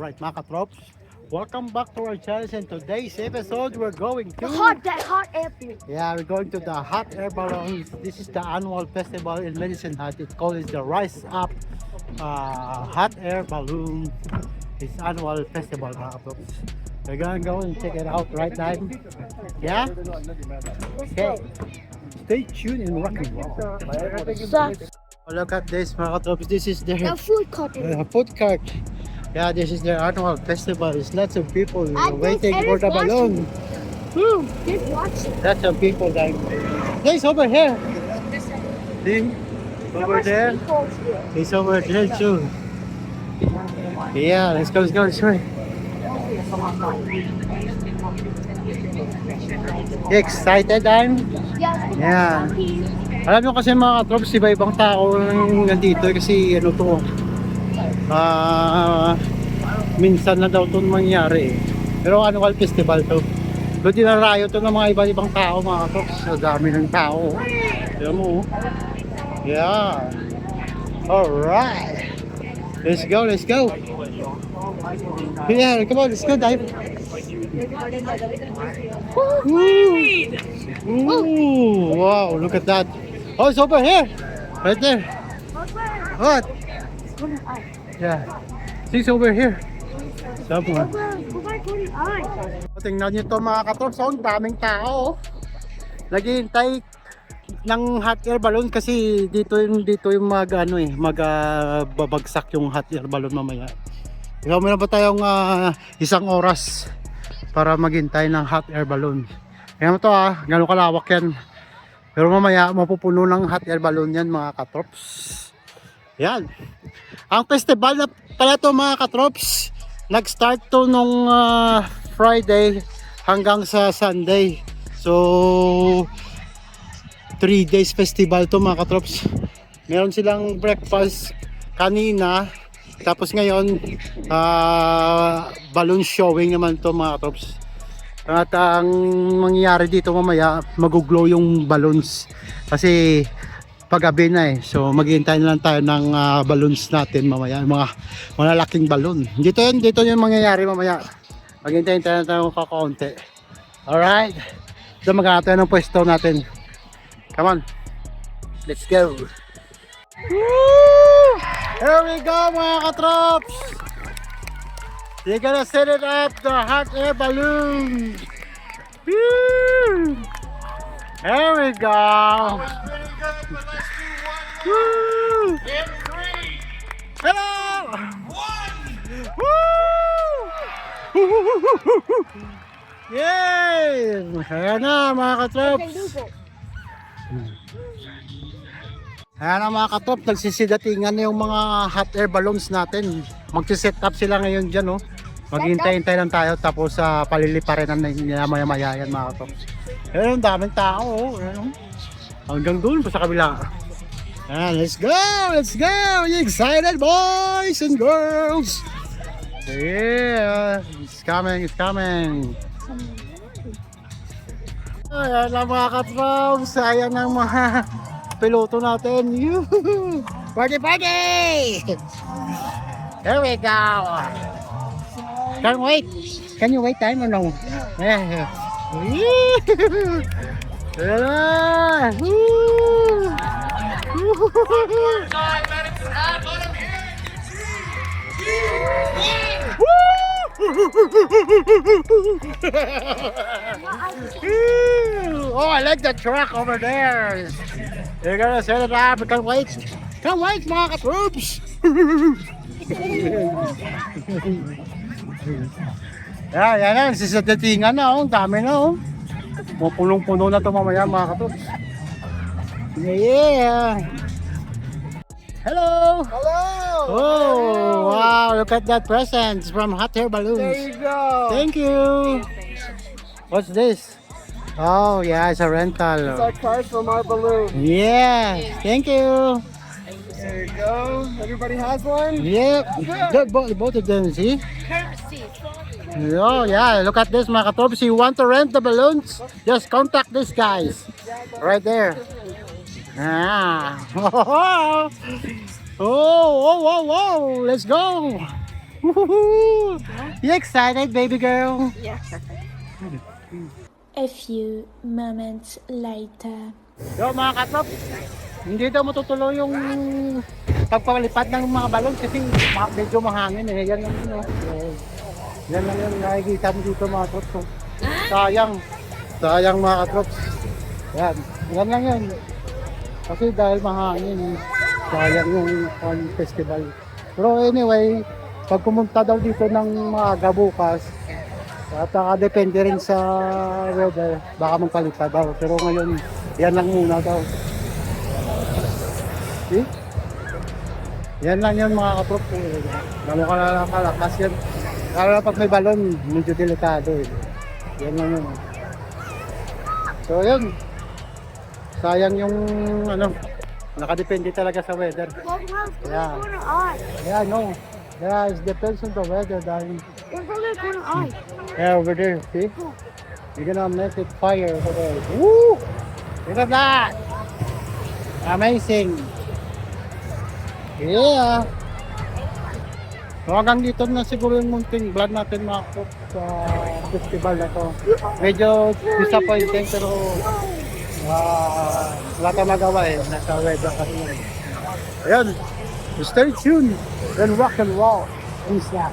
Alright mga katrops, welcome back to our channel. In today's episode, we're going to... That hot air balloon. Yeah, we're going to the hot air balloons. This is the annual festival in Medicine Hat. It's called the Rise Up Hot Air Balloon. It's annual festival mga katrops. We're gonna go and check it out right now. Yeah? Okay. Stay tuned and rock and roll. Look at this mga katrops. This is their The food court. food cart. Yeah, this is their annual festival. There's lots of people And waiting for the balloon. Woo! Just watching. Lots of people like. He's over here. See? Over there. He's over there too. Yeah, let's go, let's go, let's go. You excited, Dan? Yeah. Alam nyo kasi mga katrops, iba-ibang tao nandito kasi ano to. Minsan na daw ito mangyari. Pero annual festival to. Doon dinarayo to ng mga iba-ibang tao mga katrops. Sa dami ng tao. Alam mo. Yeah. Alright. Let's go, let's go. Yeah, come on, let's go, dive. Ooh, wow, look at that. Oh, it's over here. Right there. What? Yeah. She's over here. Somewhere. Tingnan nyo to mga katrops. Ang daming tao. Naghihintay ng hot air balloon kasi dito yung babagsak yung hot air balloon mamaya. So, meron pa tayong isang oras para maghintay ng hot air balloon. Kaya mo to gano'ng kalawak yan. Pero mamaya mapupuno ng hot air balloon yan mga katrops. Yan. Ang festival na pala to mga katrops, nag-start to nung Friday hanggang sa Sunday. So 3 days festival to mga katrops. Meron silang breakfast kanina. Tapos ngayon balloon showing naman to mga katrops. At ang mangyayari dito mamaya, mag-glow yung balloons. Kasi paggabi na so maghihintay na lang tayo ng balloons natin mamaya, mga malalaking balloon. Dito yung mangyayari mamaya. Maghihintay na tayo kakaunti. Alright, so maghanap tayo ng pwesto natin. Come on, let's go. Woo! Here we go mga katrops. They're gonna set it up, the hot air balloon. Woo! There we go. Woo! In 3, Hello! 1. Woo! Yay! Ayan na mga katrops. Ayan na mga katrops, nagsisidatingan na yung mga hot air balloons natin. Magsiset up sila ngayon dyan, maghintay-hintay lang tayo tapos paliliparin na nila maya-maya yan mga katrops. Ayan, daming tao. Ayan, hanggang doon pa sa kabila. Ayan, let's go! Let's go! Are you excited, boys and girls? Yeah, it's coming, it's coming. Ayan na mga katrops. Ayan ang mga piloto natin. Yoo-hoo! Party, party! Here we go. Can't wait. Can you wait time or no? Yeah. Yeah. Woo! Oh, I like the truck over there. You're gonna set it up. Can't wait. Can't wait, mga katroops. Yan. Sisadatingan na. Ang dami na. Punong-puno na ito mamaya mga katroops. Yeah. Hello. Hello. Oh, wow. Look at that presents from Hot Air Balloons. There you go. Thank you. What's this? Oh, yeah, it's a rental. It's our card from our balloon. Yeah, thank you. There you go. Everybody has one? Yep, both of them, see? Oh, yeah, look at this, mga katrops. You want to rent the balloons? Just contact these guys. Right there. Ah. Oh, let's go. Woohoo! You excited, baby girl? Yeah. A few moments later. Yo, mga katrop, hindi daw matutuloy yung pagpalipad ng mga balon kasi medyo mahangin eh. Yan lang yun. Yan lang yun. Nakikita mo dito mga katrop. So, sayang mga katrop. Yan lang yun. Kasi dahil mahangin, sayang yung festival. Pero anyway, pag pumunta daw dito ng maaga bukas, at depende rin sa weather, baka magpalipad daw. Pero ngayon, yan lang muna daw. See? Yan lang yun mga kaprop. Gano'n kalakas yan. Lalo na pag may balon, medyo delikado eh. Yan lang yun. So yun. Sayang yung nakadepende talaga sa weather. Well, how's Yeah. going to eye? Yeah, no. Yeah, it depends on the weather dahil We're probably going to eye. yeah, over there, see? You're gonna make it fire over there. Woo! Look at that! Amazing! Yeah! So hanggang dito na siguro yung munting vlog natin mga kapot sa festival na to. Medyo disappointing pero wala tayong magawa eh. Nasa weather kasi yun. Ayan! Stay tuned and rock and roll. Peace out.